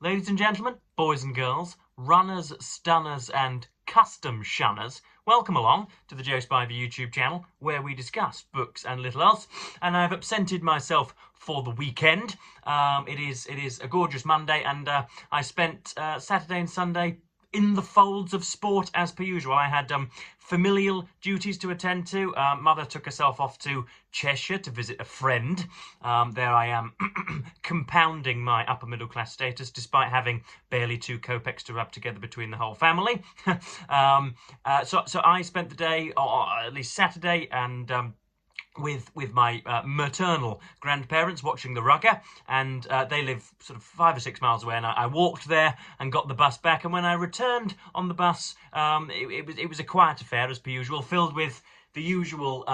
Ladies and gentlemen, boys and girls, runners, stunners and custom shunners, welcome along to the Joe Spivey YouTube channel where we discuss books and little else. And I've absented myself for the weekend. It is a gorgeous Monday, and I spent Saturday and Sunday in the folds of sport as per usual. I had familial duties to attend to. Mother took herself off to Cheshire to visit a friend. There I am compounding my upper middle class status despite having barely 2 kopecks to rub together between the whole family. So I spent the day, or at least Saturday, and with my maternal grandparents watching the rugger, and they live sort of 5 or 6 miles away, and I walked there and got the bus back. And when I returned on the bus, it was a quiet affair as per usual, filled with the usual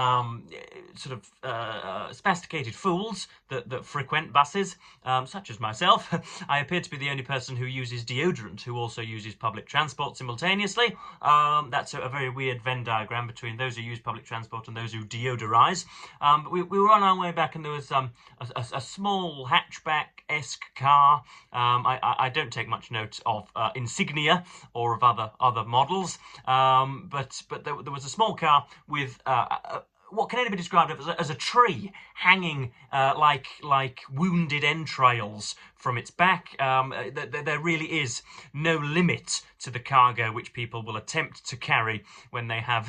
spasticated fools that frequent buses, such as myself. I appear to be the only person who uses deodorant who also uses public transport simultaneously. That's a very weird Venn diagram between those who use public transport and those who deodorize. But we were on our way back, and there was a small hatchback-esque car. I don't take much note of insignia or of other models, but there was a small car with what can only be described as a tree hanging like wounded entrails from its back. There really is no limit to the cargo which people will attempt to carry when they have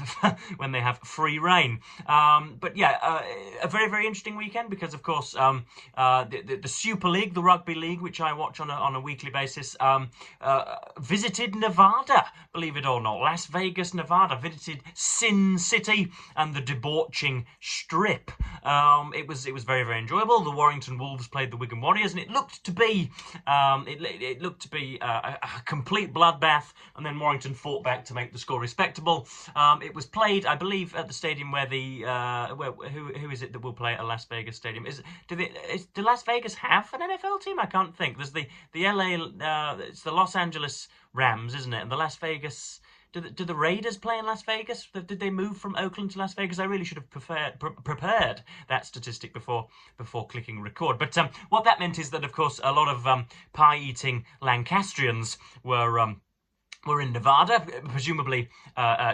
free rein. But yeah, a very, very interesting weekend because, of course, the Super League, the rugby league, which I watch on a weekly basis, visited Nevada, believe it or not. Las Vegas, Nevada, visited Sin City and the debauching Strip. It was very, very enjoyable. The Warrington Wolves played the Wigan Warriors, and it looked to be a complete bloodbath. And then Warrington fought back to make the score respectable. It was played, I believe, at the stadium where who is it that will play at a Las Vegas stadium? Do Las Vegas have an NFL team? I can't think. There's the LA, it's the Los Angeles Rams, isn't it? And the Las Vegas. Do the Raiders play in Las Vegas? Did they move from Oakland to Las Vegas? I really should have prepared that statistic before clicking record. But what that meant is that, of course, a lot of pie-eating Lancastrians were in Nevada, presumably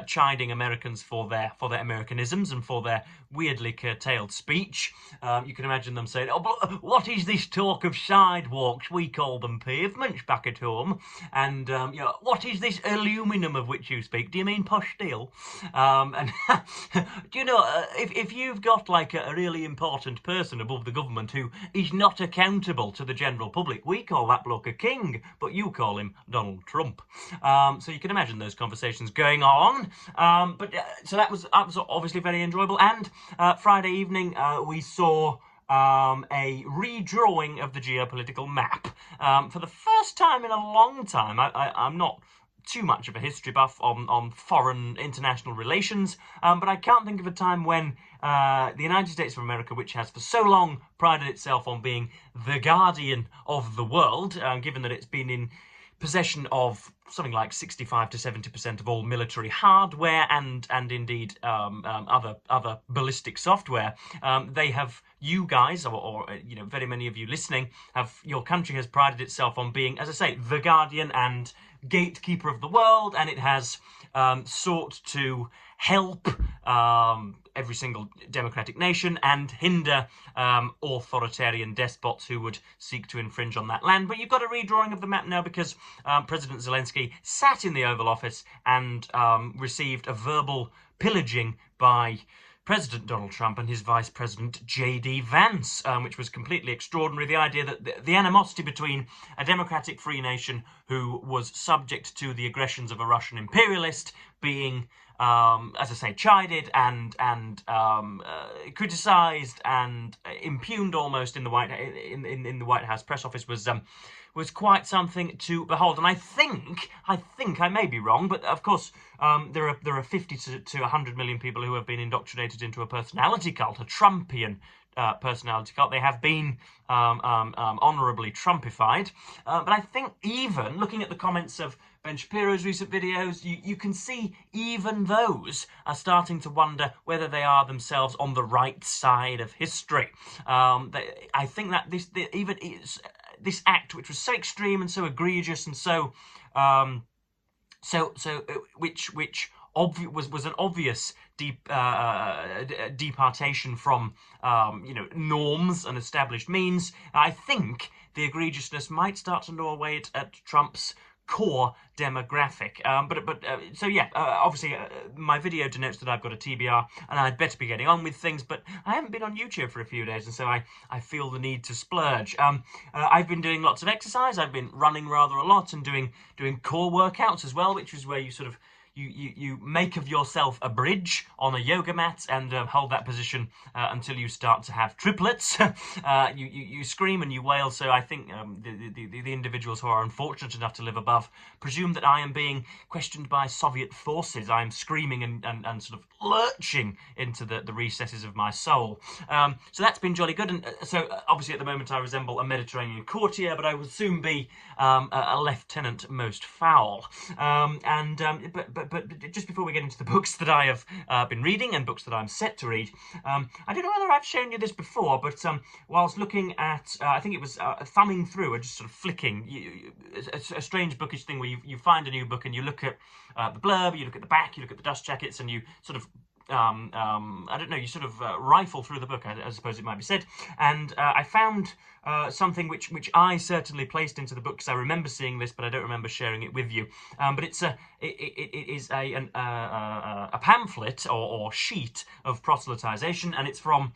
chiding Americans for their Americanisms and for their weirdly curtailed speech. You can imagine them saying, "Oh, but what is this talk of sidewalks? We call them pavements back at home. And what is this aluminum of which you speak? Do you mean posh steel?" And do you know, if you've got like a really important person above the government who is not accountable to the general public, we call that bloke a king, but you call him Donald Trump. So you can imagine those conversations going on. So that was obviously very enjoyable. And Friday evening we saw a redrawing of the geopolitical map. For the first time in a long time, I'm not too much of a history buff on foreign international relations, but I can't think of a time when the United States of America, which has for so long prided itself on being the guardian of the world, given that it's been in possession of something like 65 to 70% of all military hardware and indeed other ballistic software. They have, you guys, or very many of you listening, your country has prided itself on being, as I say, the guardian and gatekeeper of the world, and it has sought to help every single democratic nation and hinder authoritarian despots who would seek to infringe on that land. But you've got a redrawing of the map now because President Zelensky sat in the Oval Office and received a verbal pillaging by President Donald Trump and his Vice President J.D. Vance, which was completely extraordinary. The idea that the animosity between a democratic free nation who was subject to the aggressions of a Russian imperialist being, as I say, chided and criticised and impugned almost in the White House press office was quite something to behold. And I think I may be wrong, but of course there are 50 to 100 million people who have been indoctrinated into a personality cult, a Trumpian personality cult. They have been honourably Trumpified. But I think even looking at the comments of Ben Shapiro's recent videos, you can see even those are starting to wonder whether they are themselves on the right side of history. I think that this act, which was so extreme and so egregious and so um, which was an obvious departation from norms and established means. I think the egregiousness might start to gnaw away at Trump's core demographic. So yeah, obviously my video denotes that I've got a TBR and I'd better be getting on with things, but I haven't been on YouTube for a few days, and so I feel the need to splurge. I've been doing lots of exercise. I've been running rather a lot and doing core workouts as well, which is where you sort of you make of yourself a bridge on a yoga mat and hold that position until you start to have triplets. You scream and you wail. So I think the individuals who are unfortunate enough to live above presume that I am being questioned by Soviet forces. I am screaming and sort of lurching into the recesses of my soul. So that's been jolly good. And so obviously at the moment I resemble a Mediterranean courtier, but I will soon be a lieutenant most foul. But just before we get into the books that I have been reading and books that I'm set to read, I don't know whether I've shown you this before, but whilst looking at, I think it was thumbing through or just sort of flicking, a strange bookish thing where you find a new book and you look at the blurb, you look at the back, you look at the dust jackets, and you sort of I don't know, you sort of rifle through the book, I suppose it might be said, and I found something which I certainly placed into the book because I remember seeing this, but I don't remember sharing it with you. But it is a pamphlet or sheet of proselytization, and it's from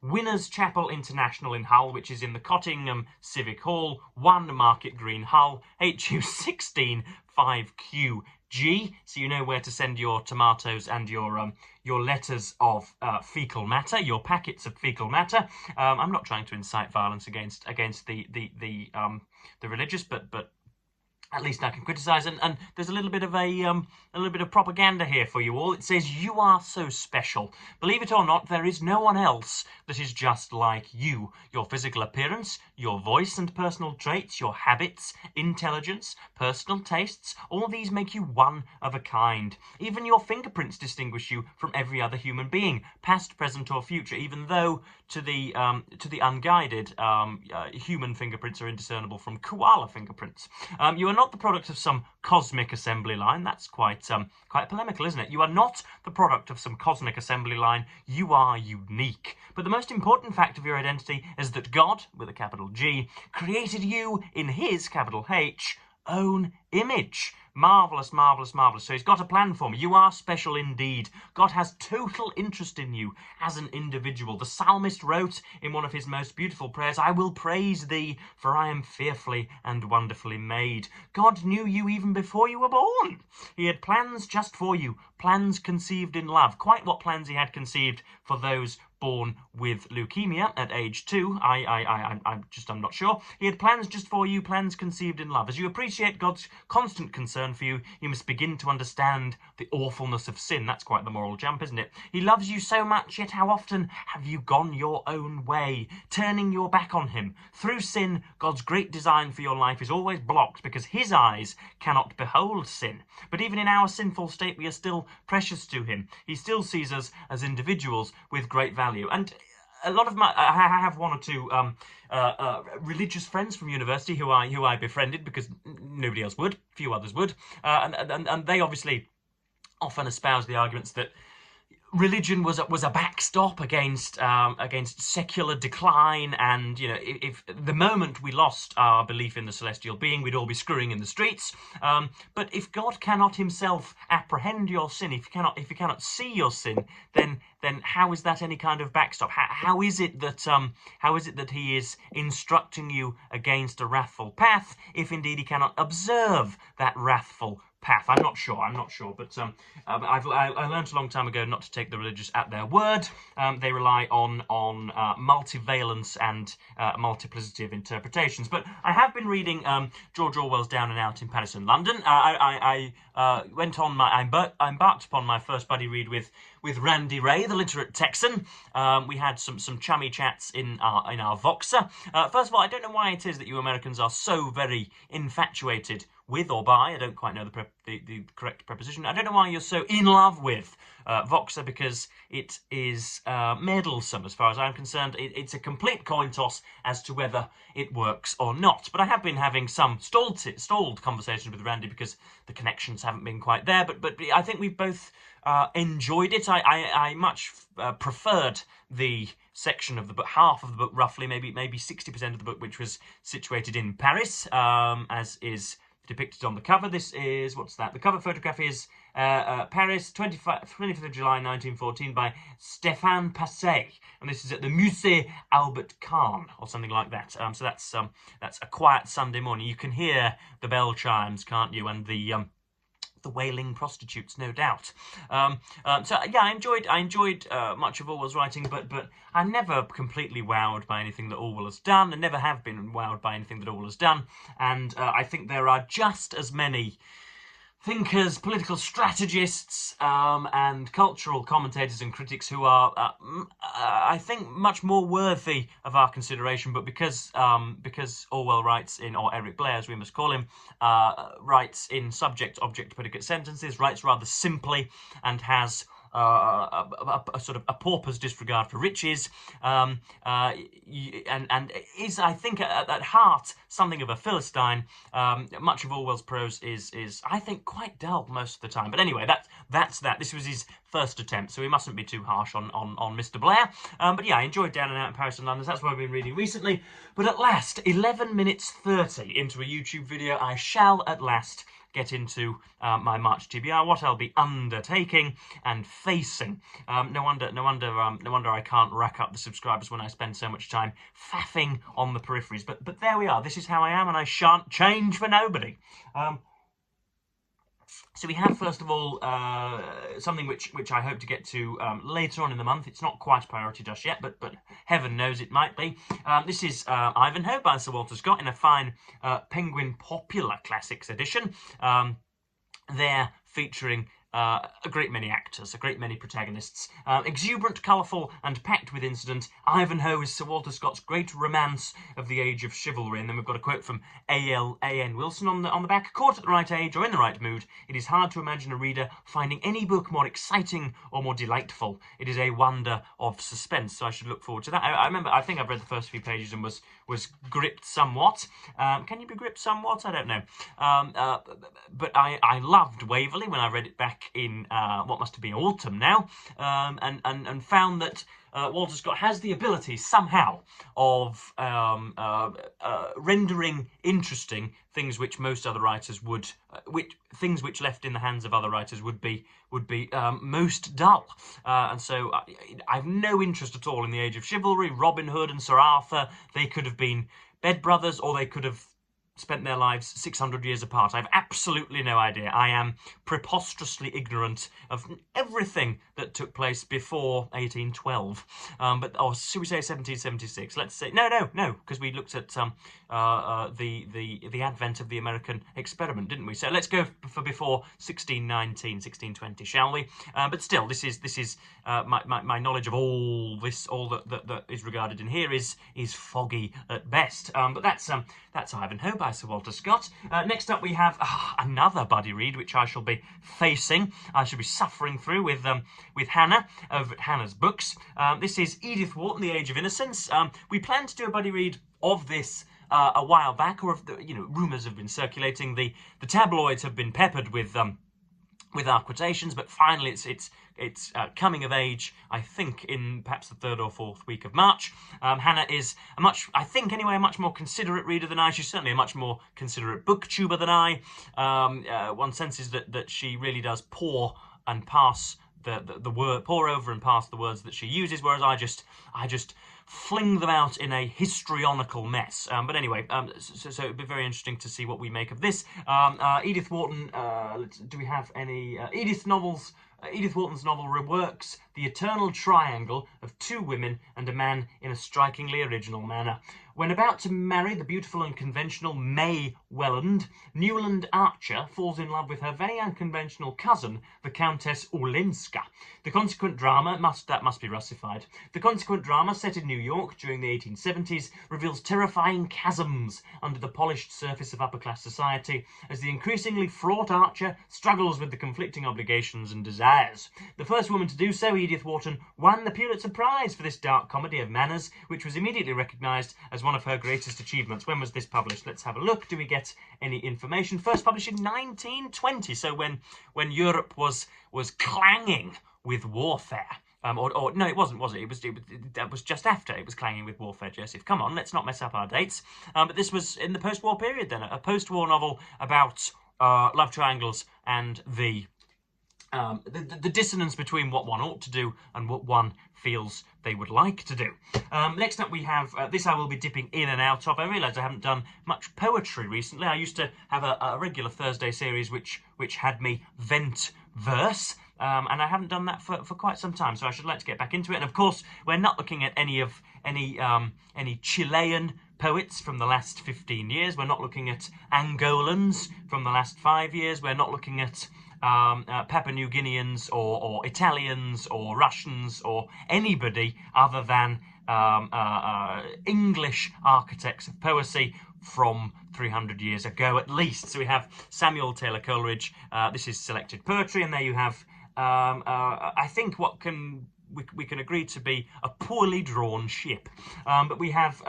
Winners Chapel International in Hull, which is in the Cottingham Civic Hall, 1 Market Green, Hull, HU 16 5QG. So you know where to send your tomatoes and your letters of fecal matter, your packets of fecal matter. I'm not trying to incite violence against the religious, but at least I can criticise, and there's a little bit of propaganda here for you all. It says, "You are so special. Believe it or not, there is no one else that is just like you. Your physical appearance, your voice and personal traits, your habits, intelligence, personal tastes, all these make you one of a kind. Even your fingerprints distinguish you from every other human being, past, present or future, even though to the unguided, human fingerprints are indiscernible from koala fingerprints. You are not the product of some cosmic assembly line." That's quite polemical, isn't it? You are not the product of some cosmic assembly line. You are unique. But the most important fact of your identity is that God, with a capital G, created you in his, capital H, own image. Marvellous, marvellous, marvellous. So he's got a plan for me. You are special indeed. God has total interest in you as an individual. The psalmist wrote in one of his most beautiful prayers, "I will praise thee, for I am fearfully and wonderfully made." God knew you even before you were born. He had plans just for you, plans conceived in love. Quite what plans he had conceived for those born with leukemia at age 2, I'm not sure. He had plans just for you, plans conceived in love. As you appreciate God's constant concern for you, you must begin to understand the awfulness of sin. That's quite the moral jump, isn't it? He loves you so much, yet how often have you gone your own way, turning your back on him? Through sin, God's great design for your life is always blocked because his eyes cannot behold sin. But even in our sinful state, we are still precious to him. He still sees us as individuals with great value. And a lot of I have one or two religious friends from university who I befriended because nobody else would, few others would, and they obviously often espouse the arguments that religion was a backstop against secular decline, and if the moment we lost our belief in the celestial being, we'd all be screwing in the streets. But if God cannot himself apprehend your sin, if he cannot see your sin, then how is that any kind of backstop? How is it that he is instructing you against a wrathful path if indeed he cannot observe that wrathful path? I'm not sure, but I learned a long time ago not to take the religious at their word. They rely on multivalence and multiplicity of interpretations. But I have been reading George Orwell's Down and Out in Paris and London. I embarked upon my first buddy read with with Randy Ray, the literate Texan. We had some chummy chats in our Voxer. First of all, I don't know why it is that you Americans are so very infatuated with or by, I don't quite know the correct preposition, I don't know why you're so in love with Voxer, because it is meddlesome as far as I'm concerned. It's a complete coin toss as to whether it works or not. But I have been having some stalled conversations with Randy because the connections haven't been quite there. But I think we've both enjoyed it. I much preferred the section of the book, half of the book roughly, maybe 60% of the book, which was situated in Paris, as is depicted on the cover. This is, what's that? The cover photograph is Paris, 25th of July 1914 by Stéphane Passet, and this is at the Musée Albert Kahn or something like that. So that's a quiet Sunday morning. You can hear the bell chimes, can't you? And the wailing prostitutes, no doubt. So yeah, I enjoyed much of Orwell's writing, but I'm never completely wowed by anything that Orwell has done, and never have been wowed by anything that Orwell has done. And I think there are just as many thinkers, political strategists, and cultural commentators and critics who are, I think, much more worthy of our consideration. But because Orwell writes in, or Eric Blair, as we must call him, writes in subject, object, predicate sentences, writes rather simply, and has a sort of a pauper's disregard for riches, and is, I think, at heart something of a Philistine. Much of Orwell's prose is I think quite dull most of the time. But anyway, that's that. This was his first attempt, so we mustn't be too harsh on Mr. Blair. But yeah, I enjoyed Down and Out in Paris and London. That's what I've been reading recently. But at last, 11 minutes 30 into a YouTube video, I shall at last get into my March TBR, what I'll be undertaking and facing. No wonder I can't rack up the subscribers when I spend so much time faffing on the peripheries. But there we are. This is how I am, and I shan't change for nobody. So we have, first of all, something which I hope to get to later on in the month. It's not quite a priority just yet, but heaven knows it might be. This is Ivanhoe by Sir Walter Scott in a fine Penguin Popular Classics edition. They're featuring a great many actors, a great many protagonists. Exuberant, colourful, and packed with incident, Ivanhoe is Sir Walter Scott's great romance of the age of chivalry. And then we've got a quote from A.N. Wilson on the back. Caught at the right age or in the right mood, it is hard to imagine a reader finding any book more exciting or more delightful. It is a wonder of suspense, so I should look forward to that. I think I've read the first few pages and was gripped somewhat. Can you be gripped somewhat? I don't know. But I loved Waverley when I read it back in what must have been autumn now, and found that Walter Scott has the ability somehow of rendering interesting things which most other writers would, things which left in the hands of other writers would be most dull. And so I've no interest at all in the Age of Chivalry. Robin Hood and Sir Arthur, they could have been bed brothers, or they could have spent their lives 600 years apart. I've absolutely no idea. I am preposterously ignorant of everything that took place before 1812. Or should we say 1776? Let's say no, because we looked at the advent of the American experiment, didn't we? So let's go for before 1619, 1620, shall we? But still, this is my knowledge of all that is regarded in here is foggy at best. But that's Ivanhoe by Sir Walter Scott. Next up we have another buddy read which I shall be facing. I shall be suffering through with Hannah over at Hannah's Books. This is Edith Wharton, The Age of Innocence. We planned to do a buddy read of this a while back, or rumours have been circulating. The tabloids have been peppered with our quotations, but finally it's coming of age, I think, in perhaps the 3rd or 4th week of March. Hannah is a much more considerate reader than I. She's certainly a much more considerate booktuber than I. One senses that she really does pour over and pass the words that she uses, whereas I just fling them out in a histrionical mess. But anyway, so it'd be very interesting to see what we make of this. Edith Wharton, do we have any Edith novels? Edith Wharton's novel reworks the eternal triangle of two women and a man in a strikingly original manner. When about to marry the beautiful and conventional May Welland, Newland Archer falls in love with her very unconventional cousin, the Countess Olenska. The consequent drama must be Russified. The consequent drama, set in New York during the 1870s, reveals terrifying chasms under the polished surface of upper-class society as the increasingly fraught Archer struggles with the conflicting obligations and desires. The first woman to do so, Edith Wharton, won the Pulitzer Prize for this dark comedy of manners, which was immediately recognised as one of her greatest achievements. When was this published? Let's have a look. Do we get any information? First published in 1920, so when Europe was clanging with warfare. Or no, it wasn't, was it? That was just after it was clanging with warfare, Joseph. Come on, let's not mess up our dates. But this was in the post-war period then, a post-war novel about love triangles and the dissonance between what one ought to do and what one feels they would like to do. Next up we have, this I will be dipping in and out of. I realise I haven't done much poetry recently. I used to have a regular Thursday series which had me vent verse, and I haven't done that for quite some time, so I should like to get back into it. And of course, we're not looking at any Chilean poets from the last 15 years. We're not looking at Angolans from the last 5 years. We're not looking at Papua New Guineans or Italians or Russians or anybody other than English architects of poesy from 300 years ago at least. So we have Samuel Taylor Coleridge. This is selected poetry, and there you have I think what we can agree to be a poorly drawn ship. But we have,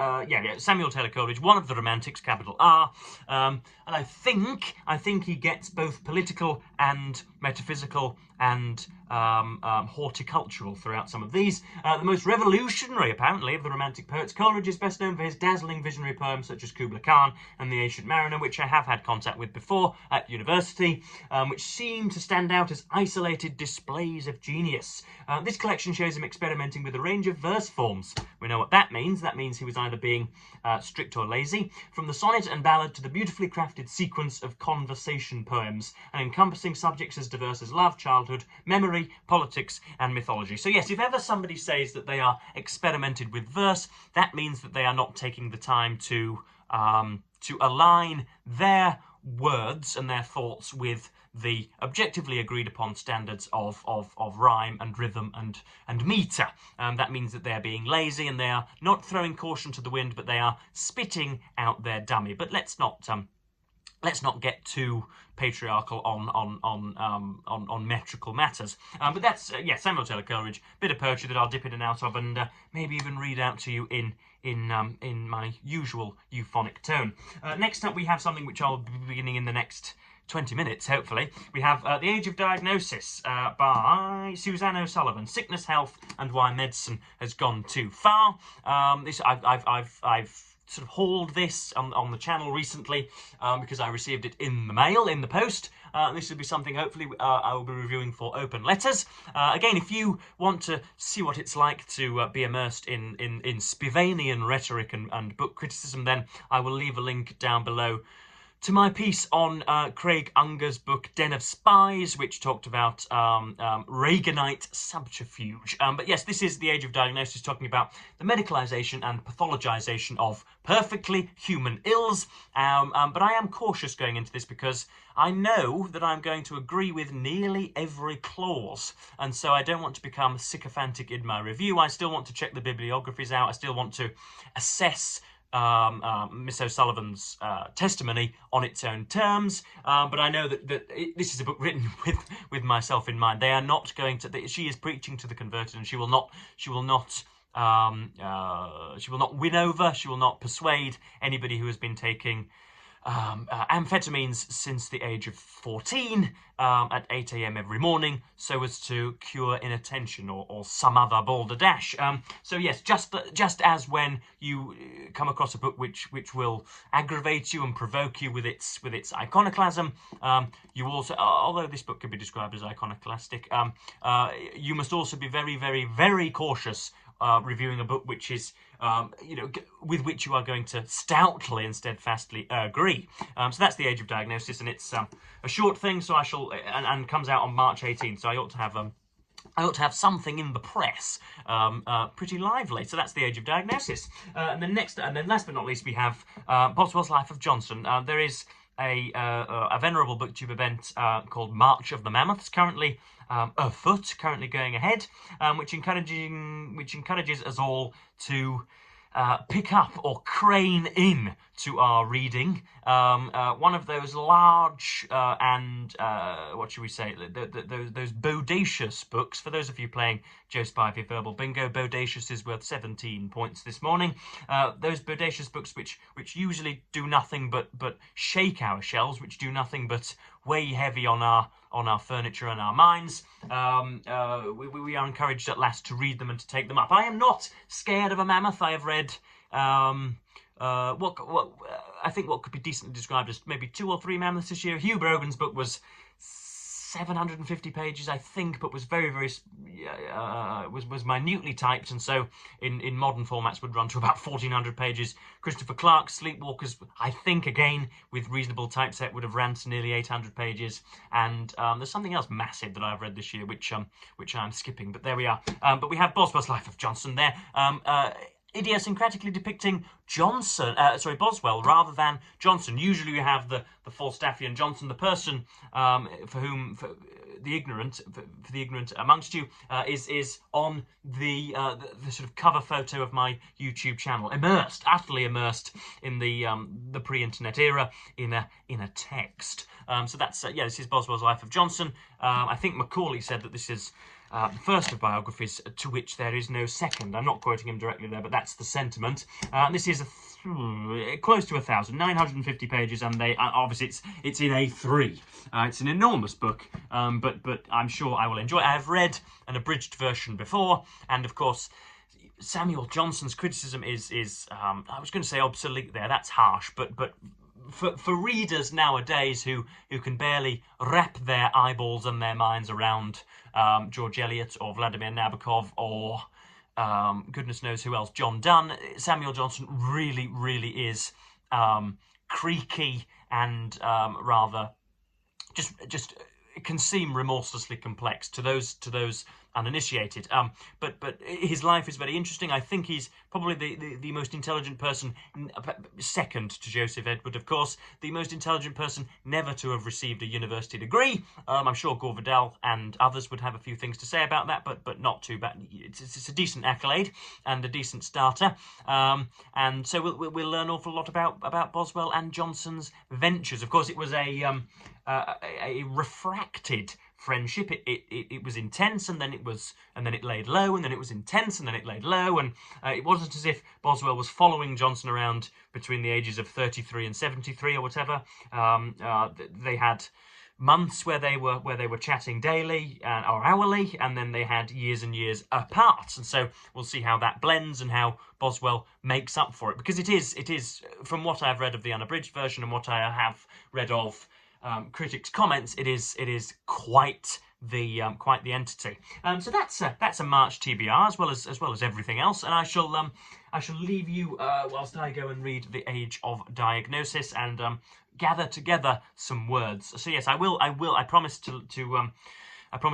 Samuel Taylor Coleridge, one of the Romantics, capital R, and I think he gets both political and metaphysical and horticultural throughout some of these. The most revolutionary, apparently, of the Romantic poets, Coleridge is best known for his dazzling visionary poems such as Kubla Khan and The Ancient Mariner, which I have had contact with before at university, which seem to stand out as isolated displays of genius. This collection shows him experimenting with a range of verse forms. We know what that means. That means he was either being strict or lazy. From the sonnet and ballad to the beautifully crafted sequence of conversation poems, and encompassing subjects as diverse as love, childhood, memory, politics, and mythology. So yes, if ever somebody says that they are experimented with verse, that means that they are not taking the time to align their words and their thoughts with the objectively agreed upon standards of rhyme and rhythm and metre. That means that they're being lazy and they are not throwing caution to the wind, but they are spitting out their dummy. But let's not get too patriarchal on metrical matters. But that's Samuel Taylor Coleridge, bit of poetry that I'll dip in and out of, and maybe even read out to you in my usual euphonic tone. Next up, we have something which I'll be beginning in the next 20 minutes, hopefully. We have The Age of Diagnosis by Suzanne O'Sullivan. Sickness, Health, and Why Medicine Has Gone Too Far. This I've sort of hauled this on the channel recently because I received it in the mail, in the post. This will be something hopefully I will be reviewing for Open Letters. Again, if you want to see what it's like to be immersed in Spivanian rhetoric and book criticism, then I will leave a link down below to my piece on Craig Unger's book Den of Spies, which talked about Reaganite subterfuge. But yes, this is The Age of Diagnosis, talking about the medicalisation and pathologisation of perfectly human ills. But I am cautious going into this because I know that I'm going to agree with nearly every clause, and so I don't want to become sycophantic in my review. I still want to check the bibliographies out. I still want to assess Miss O'Sullivan's testimony on its own terms, but I know that this is a book written with myself in mind. They are not going to. She is preaching to the converted, and she will not win over. She will not persuade anybody who has been taking amphetamines since the age of 14 at 8 a.m. every morning, so as to cure inattention or some other balderdash. So yes, just as when you come across a book which will aggravate you and provoke you with its iconoclasm, you also, although this book could be described as iconoclastic, you must also be very, very, very cautious reviewing a book which is with which you are going to stoutly and steadfastly agree. So that's The Age of Diagnosis, and it's a short thing, so I shall, and comes out on March 18th, so I ought to have I ought to have something in the press pretty lively. So that's the Age of Diagnosis. And then last but not least, we have Boswell's Life of Johnson. There is a venerable booktube event called March of the Mammoths, currently afoot, currently going ahead, which encourages us all to pick up or crane in to our reading. One of those large and what should we say? Those bodacious books. For those of you playing Joe Spivey Verbal Bingo, bodacious is worth 17 points this morning. Those bodacious books which usually do nothing but shake our shelves, which do nothing but weigh heavy on our furniture and our minds. We are encouraged at last to read them and to take them up. I am not scared of a mammoth. I have read I think what could be decently described as maybe 2 or 3 mammoths this year. Hugh Brogan's book was 750 pages, I think, but was very was minutely typed, and so in modern formats would run to about 1400 pages. Christopher Clark's Sleepwalkers, I think, again with reasonable typeset, would have ran to nearly 800 pages. And there's something else massive that I've read this year, which I'm skipping. But there we are. But we have Boswell's Life of Johnson there. Idiosyncratically depicting Boswell rather than Johnson. Usually you have the Falstaffian Johnson, the person for the ignorant amongst you is on the sort of cover photo of my YouTube channel, utterly immersed in the pre-internet era in a text. So that's this is Boswell's Life of Johnson. I think Macaulay said that this is the first of biographies to which there is no second. I'm not quoting him directly there, but that's the sentiment. This is close to 1,000, 950 pages, and obviously it's in A3. It's an enormous book, but I'm sure I will enjoy it. I have read an abridged version before, and of course Samuel Johnson's criticism is I was going to say obsolete there. That's harsh, but for readers nowadays who can barely wrap their eyeballs and their minds around George Eliot or Vladimir Nabokov or goodness knows who else, John Donne, Samuel Johnson really is creaky and rather just it can seem remorselessly complex to those uninitiated. But his life is very interesting. I think he's probably the most intelligent person, second to Joseph Edward, of course, the most intelligent person never to have received a university degree. I'm sure Gore Vidal and others would have a few things to say about that, but not too bad. It's a decent accolade and a decent starter. And so we'll learn an awful lot about Boswell and Johnson's ventures. Of course, it was a refracted friendship. It was intense, and then it laid low, and then it was intense, and then it laid low, and it wasn't as if Boswell was following Johnson around between the ages of 33 and 73 or whatever. They had months where they were chatting daily or hourly, and then they had years and years apart. And so we'll see how that blends and how Boswell makes up for it, because it is from what I've read of the unabridged version and what I have read of critics' comments, it is quite the entity. So that's a March TBR as well as everything else, and I shall leave you whilst I go and read The Age of Diagnosis and gather together some words. So yes, I promise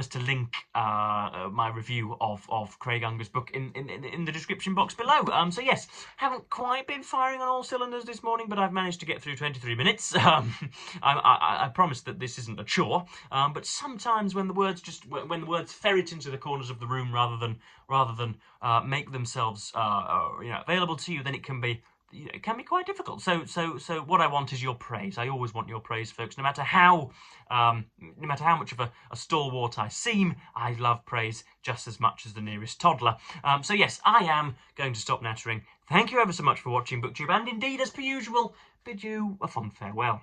to link my review of Craig Unger's book in the description box below. So yes, haven't quite been firing on all cylinders this morning, but I've managed to get through 23 minutes. I promise that this isn't a chore, but sometimes when the words ferret into the corners of the room rather than make themselves available to you, then it can be quite difficult. So what I want is your praise. I always want your praise, folks. No matter how much of a stalwart I seem, I love praise just as much as the nearest toddler. So yes, I am going to stop nattering. Thank you ever so much for watching BookTube, and indeed, as per usual, bid you a fond farewell.